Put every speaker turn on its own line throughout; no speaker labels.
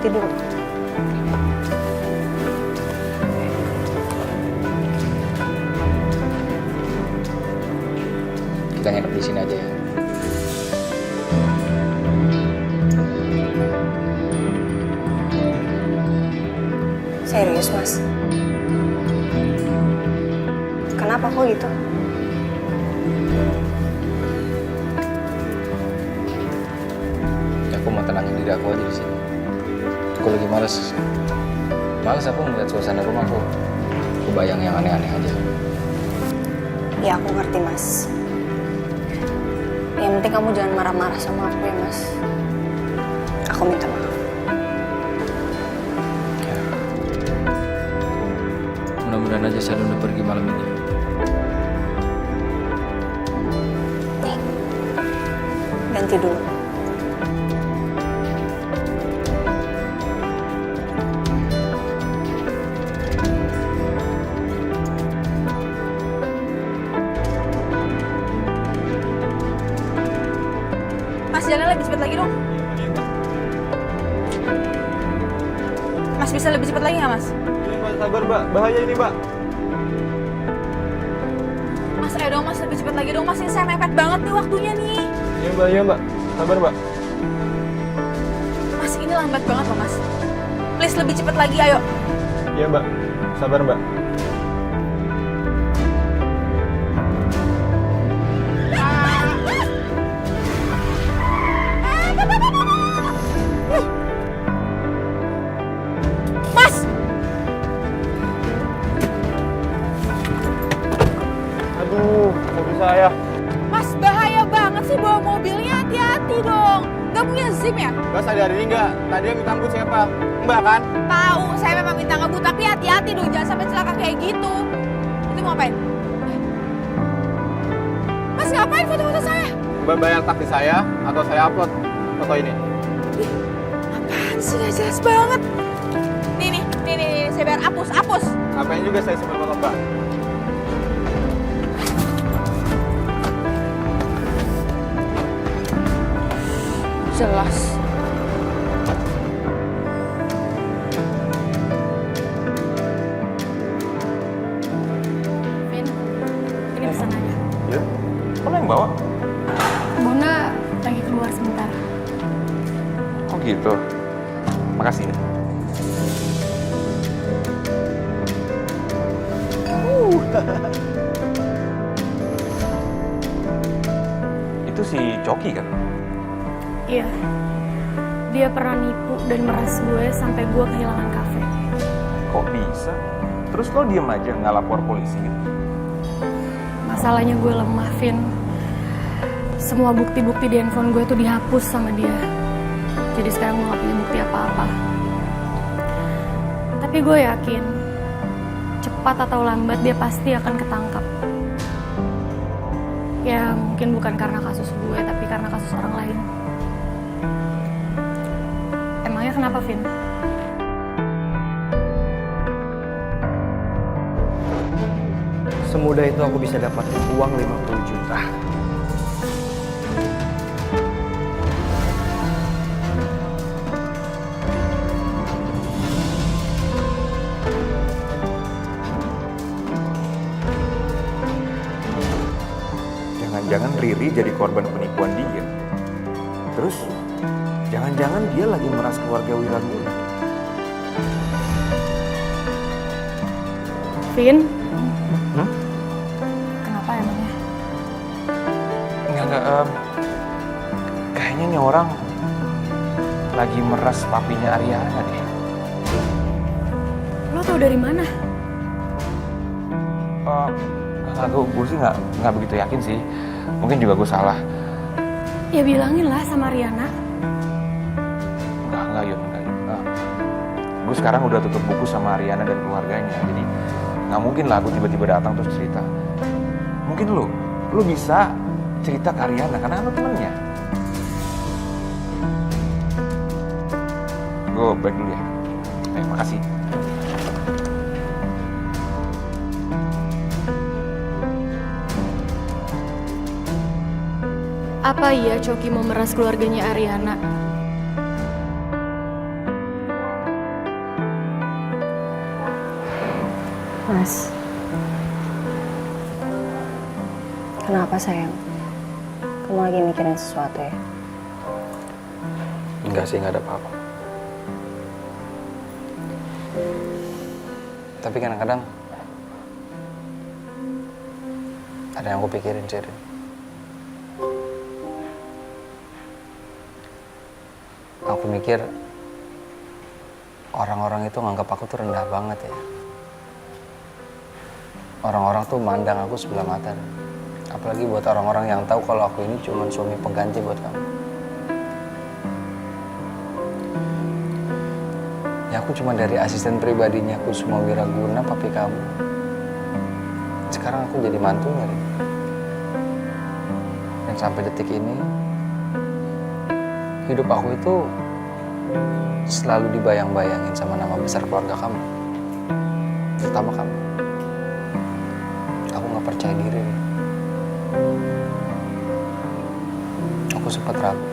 ganti dulu.
Kita nginep di sini aja ya.
Serius, Mas? Kenapa kok gitu?
Aku mau tenangin diri aku aja di sini. Aku lagi males. Males aku ngeliat suasana rumah aku. Aku bayang yang aneh-aneh aja.
Ya aku ngerti, Mas. Yang penting kamu jangan marah-marah sama aku ya, Mas. Aku minta maaf.
Ya. Mudah-mudahan aja Shalom udah pergi malam ini.
Nih, ganti dulu.
Mas, jalan lebih cepat lagi dong. Mas, bisa lebih cepat lagi nggak, Mas?
Iya, Mbak, sabar, Mbak. Bahaya ini, Mbak.
Mas, ayo dong, Mas, lebih cepat lagi dong. Mas, ini saya mepet banget nih waktunya nih.
Iya, Mbak. Iya, Mbak. Sabar, Mbak.
Mas, ini lambat banget loh, Mas. Please, lebih cepat lagi, ayo.
Iya, Mbak. Sabar, Mbak.
Mas!
Aduh, mobil saya.
Mas, bahaya banget sih bawa mobilnya. Hati-hati dong. Gak punya SIM ya?
Mbak sadar ini nggak? Tadi yang minta ngebut siapa? Mbak kan?
Tahu, saya memang minta ngebut, tapi hati-hati dong. Jangan sampai celaka kayak gitu. Itu mau ngapain? Mas, ngapain foto-foto saya?
Mbak bayar taksi saya atau saya upload foto ini?
Apaan sih, gak jelas banget. Nih, saya bayar. Hapus.
Ngapain juga saya simpan foto Mbak?
Jelas. Vin, ini pesanannya.
Ya. Kok yang bawa?
Bona lagi keluar sebentar.
Oh gitu. Makasih ya. Itu si Coki kan?
Iya, dia pernah nipu dan meras gue sampai gue kehilangan kafe.
Kok bisa? Terus lo diem aja nggak lapor polisi gitu?
Masalahnya gue lemah, Vin. Semua bukti-bukti di handphone gue tuh dihapus sama dia. Jadi sekarang gue gak punya bukti apa-apa. Tapi gue yakin, cepat atau lambat dia pasti akan ketangkap. Ya mungkin bukan karena kasus gue, tapi karena kasus orang lain. Emangnya kenapa, Vin?
Semudah itu aku bisa dapatin uang 50 juta.
Jangan-jangan Riri jadi korban penipuan dia. Terus, jangan-jangan dia lagi meras keluarga Wiraguna.
Vin?
Hmm?
Kenapa emangnya?
Enggak, kayaknya nih orang lagi meras papinya Ariana deh.
Lo tau dari mana?
Gue sih nggak begitu yakin sih. Mungkin juga gue salah.
Ya bilangin lah sama Riana.
Enggak, Yud. Gue sekarang udah tutup buku sama Ariana dan keluarganya. Jadi nggak mungkin lah gue tiba-tiba datang terus cerita. Mungkin lu bisa cerita ke Ariana karena lu temennya. Gue balik dulu ya. Makasih.
Apa iya Coki mau meras keluarganya Ariana?
Mas. Kenapa sayang? Kamu lagi mikirin sesuatu ya?
Enggak sih, nggak ada apa-apa. Tapi kadang-kadang ada yang aku pikirin sih, Rin. Aku mikir orang-orang itu nganggap aku tuh rendah banget ya. Orang-orang tuh mandang aku sebelah mata. Apalagi buat orang-orang yang tahu kalau aku ini cuma suami pengganti buat kamu. Ya aku cuma dari asisten pribadinya Kusuma Wiraguna, papi kamu. Sekarang aku jadi mantunya, Rin. Dan sampai detik ini, hidup aku itu selalu dibayang-bayangin sama nama besar keluarga kamu. Terutama kamu. Aku gak percaya diri, Rin. Aku sempat ragu.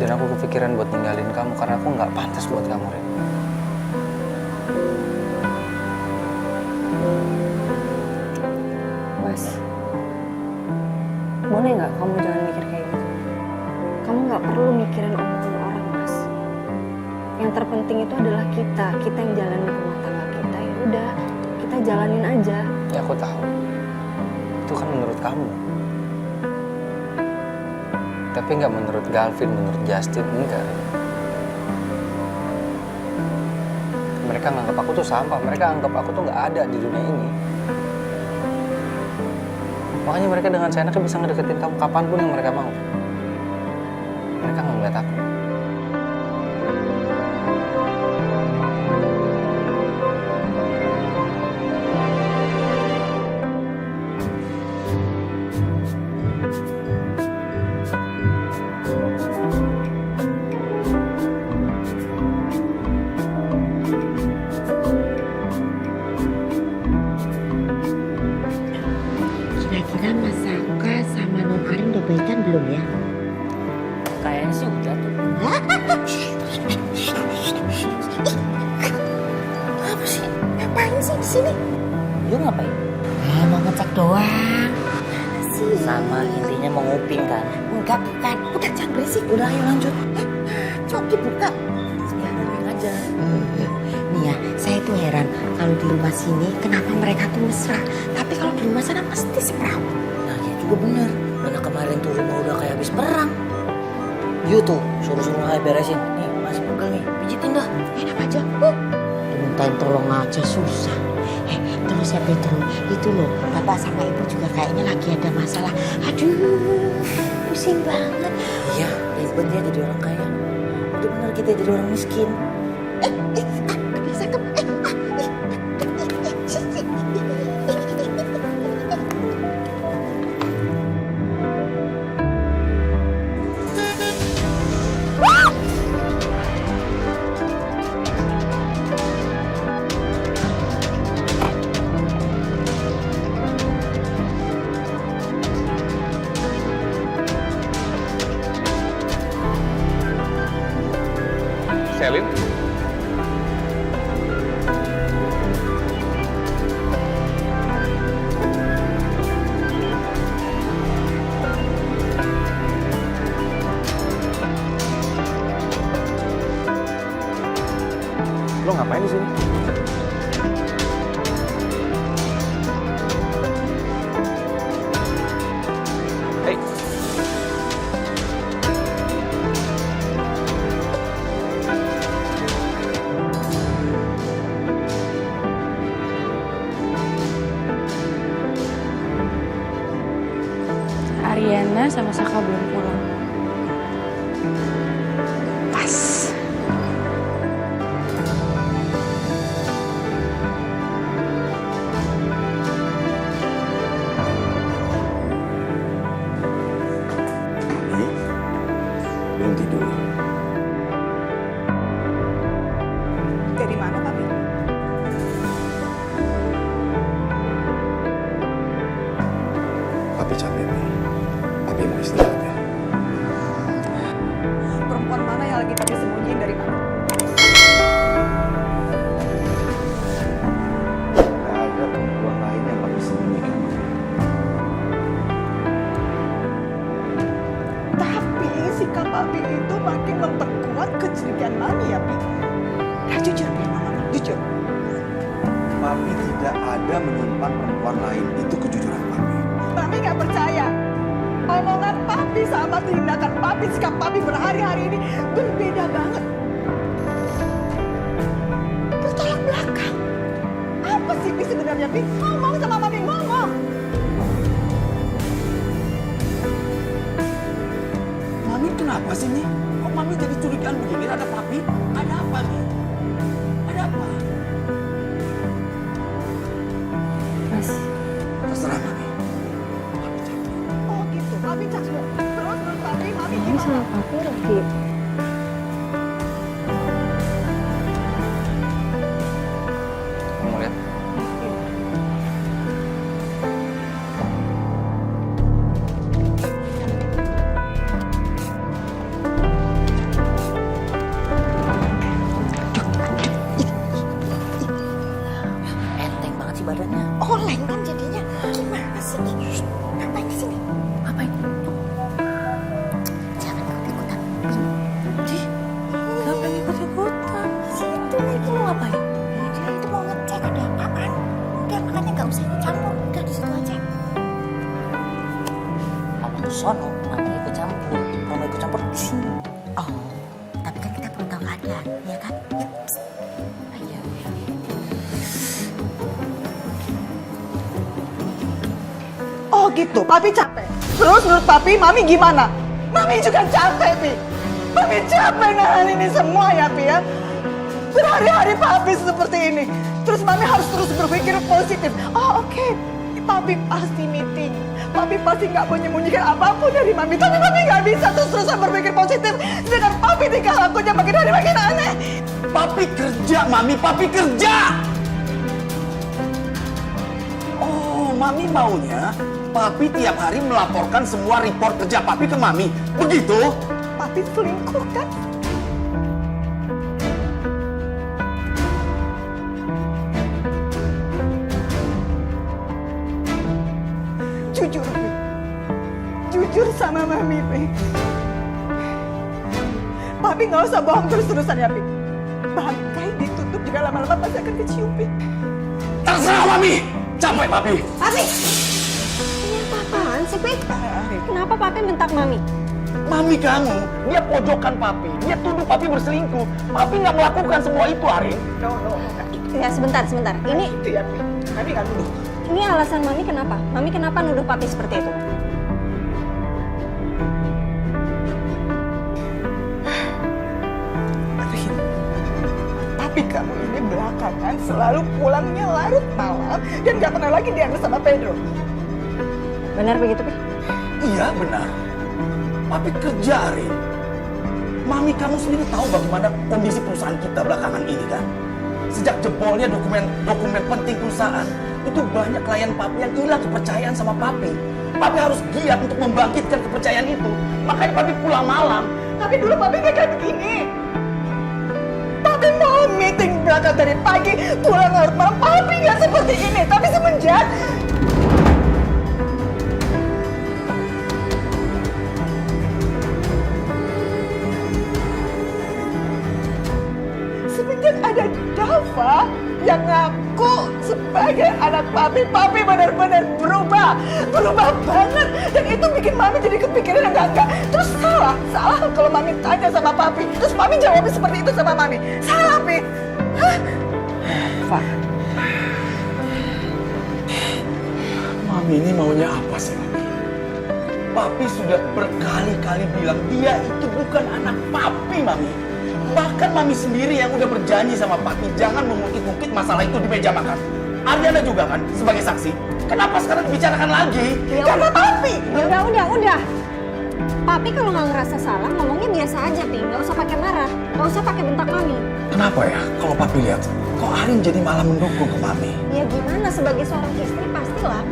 Dan aku kepikiran buat ninggalin kamu karena aku gak pantas buat kamu, Rin.
Mas, boleh nggak kamu jangan mikir kayak gitu? Kamu nggak perlu mikirin omongan orang, Mas. Yang terpenting itu adalah kita yang jalanin rumah tangga kita. Ya udah, kita jalanin aja.
Ya aku tahu. Itu kan menurut kamu. Tapi nggak menurut Galvin, menurut Justin, enggak. Mereka nganggap aku tuh sampah. Mereka anggap aku tuh nggak ada di dunia ini. Makanya mereka dengan seenaknya bisa ngedeketin kamu kapanpun yang mereka mau. Mereka nggak ngeliat aku.
Kira-kira Mas Saka sama Non Arin udah baikan belum ya?
Kayaknya sih udah tuh.
Apa sih? Ngapain sih di sini?
Lu ngapain?
Mau ngecek doang. Sih.
Sama intinya mau nguping kan?
Enggak, bukan. Udah jangan berisik.
Udah ayo lanjut.
Coki buka.
Sekarang nguping aja.
Nih ya, saya tuh heran kalau di rumah sini kenapa mereka tuh mesra. Tapi kalau di rumah sana pasti semerawut.
Nah ya juga bener. Mana kemarin tuh rumah udah kayak habis perang. Yuk tuh, suruh-suruh aja beresin. Nih, masih pegel nih. Pijitin dah.
Enak aja. Dimintain tolong aja susah. Terus ya Petro, itu loh, bapak sama ibu juga kayaknya lagi ada masalah. Aduh, pusing banget.
Iya, ribet ya jadi orang kaya. Udah bener kita jadi orang miskin.
Cakep.
Selin? Lo ngapain di sini? Hey.
Ariana sama Saka belum pulang. Pas.
Belum tidur.
Dari mana, Papi?
Papi capek, Mi. Papi mau istirahat ya.
Perempuan mana yang lagi Papi sembunyiin dari Papi?
Mami ya, Pi? Nah, jujur, Pi, Mama, jujur.
Papi tidak ada menyimpan perempuan lain. Itu kejujuran Papi.
Mami nggak percaya. Omongan Papi sama tindakan Papi, sikap Papi berhari-hari ini berbeda banget. Bertolak belakang. Apa sih, Pi, sebenarnya, Pi? Ngomong sama Mami, ngomong.
Mami kenapa sih nih? Kok Mami jadi curigaan begini? Ada Papi? Ada apa nih? Ada apa?
Mas,
Terserah Mami.
Oh gitu, Papi capek. Terus menurut Papi, Mami
Mami
gimana?
sama Papi lagi
Kamu lihat?
Enteng banget sih badannya.
Oleng kan jadinya. Gimana sih? Ngapain di sini?
Ngapain?
Jangan ikut-ikutan.
Kenapa ikut-ikutan?
Situ lagi.
Mau ngapain?
Dia itu mau ngecek ada apaan. Udah makanya nggak usah ikut campur. Udah di situ aja.
Kamu tuh sono, namanya ikut campur. Kalau mau ikut campur di sini.
Oh, tapi kan kita belum tahu keadaan, ya kan? Yuk, psst.
Ayo.
Oh gitu, Papi capek. Terus menurut Papi, Mami gimana? Mami juga capek, Pi. Mami capek nahan ini semua ya, Pi ya. Berhari-hari Papi seperti ini. Terus Mami harus terus berpikir positif. Oh oke, Papi pasti meeting. Papi pasti nggak menyembunyikan apapun dari Mami. Tapi Mami nggak bisa terus-terusan berpikir positif. Sedangkan Papi tingkah lakunya makin hari makin aneh.
Papi kerja, Mami. Papi kerja. Oh, Mami maunya Papi tiap hari melaporkan semua report kerja Papi ke Mami. Begitu?
Papi selingkuh kan? Jujur, Pi. Jujur sama Mami, Pi. Papi nggak usah bohong terus-terusan ya, Pi. Bangkai ditutup juga lama-lama pasti akan kecium, Pi.
Terserah Mami. Capek Papi.
Papi! Ini apa-apaan sih, Pi? Kenapa Papi bentak Mami?
Mami kamu, dia pojokan Papi. Dia tuduh Papi berselingkuh. Papi nggak melakukan semua itu, Arin.
No.
Ya sebentar. Ini
Itu ya, Pi. Mami nggak nuduh.
ini alasan Mami kenapa? Mami kenapa nuduh Papi seperti itu?
Arin, Papi kamu ini belakangan selalu pulangnya larut malam dan nggak pernah lagi diantar sama Pedro.
Benar begitu, Pi?
Iya benar. Papi kerja, Arin. Mami kamu sendiri tahu bagaimana kondisi perusahaan kita belakangan ini kan? Sejak jebolnya dokumen penting perusahaan, itu banyak klien Papi yang hilang kepercayaan sama Papi. Papi harus giat untuk membangkitkan kepercayaan itu. Makanya Papi pulang malam.
Tapi dulu Papi nggak kayak begini. Papi mau meeting berangkat dari pagi, pulang larut malam. Papi nggak seperti ini. Tapi semenjak ada Dava yang ngaku sebagai anak Papi. Papi benar-benar berubah banget. Dan itu bikin Mami jadi kepikiran yang enggak. Terus salah kalau Mami tanya sama Papi. Terus Mami jawabnya seperti itu sama Mami. Salah, Pi. Hah?
Fah. Mami ini maunya apa sih, Mami? Papi sudah berkali-kali bilang dia itu bukan anak Papi, Mami. Bahkan Mami sendiri yang udah berjanji sama Papi jangan mengungkit-ungkit masalah itu di meja makan. Ariana juga kan sebagai saksi. Kenapa sekarang dibicarakan lagi?
Karena Papi.
Udah. Papi kalau nggak ngerasa salah ngomongnya biasa aja, Pi. Nggak usah pakai marah, nggak usah pakai bentak Mami.
Kenapa ya kalau Papi lihat kok Arin jadi malah mendukung ke Mami?
Ya gimana sebagai seorang istri pastilah.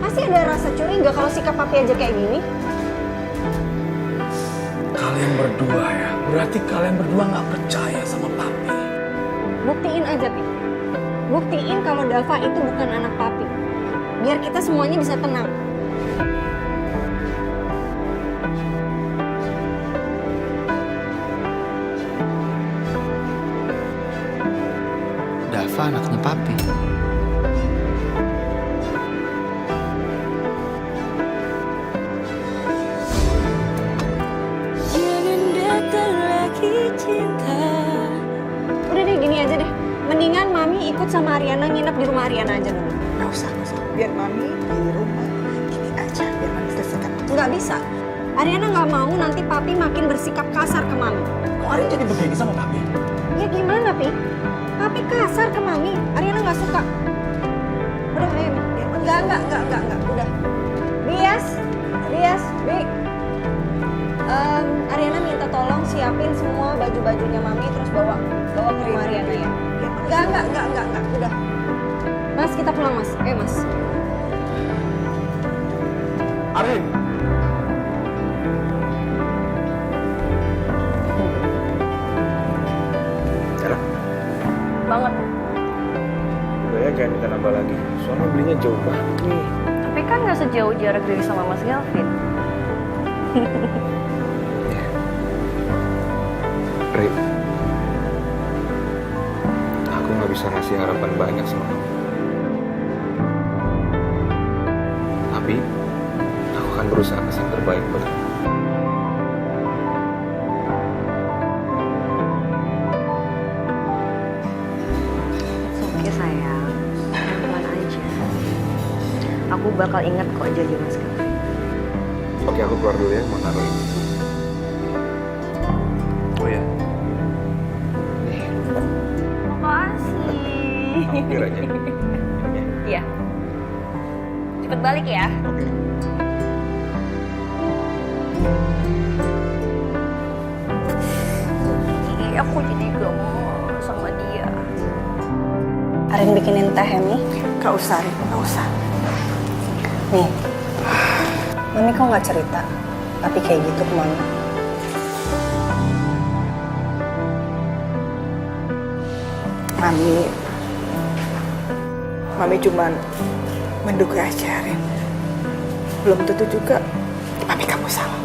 Pasti ada rasa curiga kalau sikap Papi aja kayak gini.
Kalian berdua ya, berarti kalian berdua nggak percaya sama Papi.
Buktiin aja, Pi. Buktiin kalau Dava itu bukan anak Papi. Biar kita semuanya bisa tenang.
papi.
Udah deh gini aja deh. Mendingan Mami ikut sama Ariana nginep di rumah Ariana aja dulu.
Nggak usah. Biar Mami di rumah ini aja, biar Mami selesaikan.
Nggak bisa. Ariana nggak mau nanti Papi makin bersikap kasar ke Mami.
Kok Arin jadi begini sama papi?
Ya gimana, Pi? Papi kasar ke Mami. Ariana nggak suka. Udah, ayo. Enggak. Udah. Bias, Bi. Ariana minta tolong siapin semua baju-bajunya Mami terus bawa ke rumah Ariana ya. Enggak. Udah. Mas, kita pulang, Mas. Ayo, Mas.
Arin!
Banget.
Udah ya, jangan minta nambah lagi. Soalnya belinya jauh banget nih.
Tapi kan nggak sejauh jarak dari sama Mas Galvin.
Ri, aku nggak bisa ngasih harapan banyak sama kamu. Tapi, aku akan berusaha kasih yang terbaik buat kamu.
Oke sayang, pelan aja. Aku bakal ingat kok janji Mas Galvin.
Oke, aku keluar dulu ya, mau naruh ini. Oh ya.
Makasih.
Hampir aja.
Iya. Cepet balik ya.
Oke.
Aku jadi gemes sama dia.
Arin bikinin teh ya, Mi?
Nggak usah, Rin. Nggak usah.
Nih, Mami kok nggak cerita? Tapi kayak gitu ke Mami.
Mami cuman menduga aja, Rin. Belum tentu juga Mami kamu salah.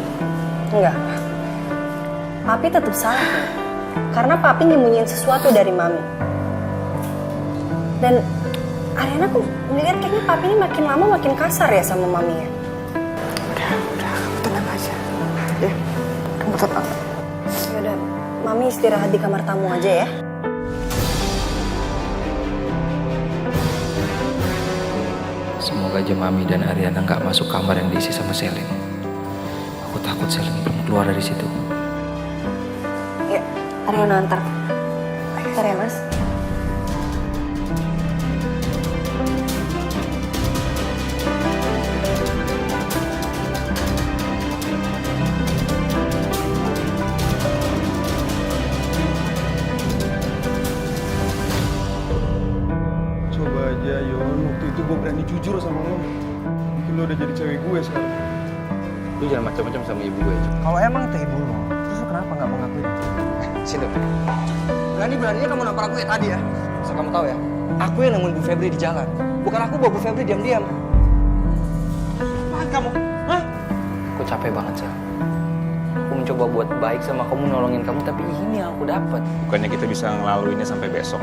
Enggak. Papi tetap salah, Mi. Karena Papi nyembunyiin sesuatu dari Mami. Dan Ariana kok ngeliat kayaknya Papi ini makin lama makin kasar ya sama Mami ya.
Udah, kamu tenang aja. Ya, kamu tenang.
Yaudah, Mami istirahat di kamar tamu aja ya.
Semoga aja Mami dan Ariana nggak masuk kamar yang diisi sama Selin. Aku takut Selin belum keluar dari situ.
Ya, Ariana antar. Antar ya, Mas.
Coba aja, Yon. Waktu itu gue berani jujur sama lo. Mungkin lo udah jadi cewek gue sekarang.
Lu jangan macam-macam sama ibu gue.
Kalau emang itu ibu lo, terus lo kenapa nggak mau ngakuin?
Sini.
Berani-beraninya kamu nampar aku ya tadi ya. Asal kamu tahu ya, aku yang nemuin Bu Febri di jalan. Bukan aku bawa Bu Febri diam-diam. Apaan kamu? Hah?
Aku capek banget, Sel. Aku mencoba buat baik sama kamu, nolongin kamu, tapi ini yang aku dapat.
Bukannya kita bisa ngelaluinnya sampai besok.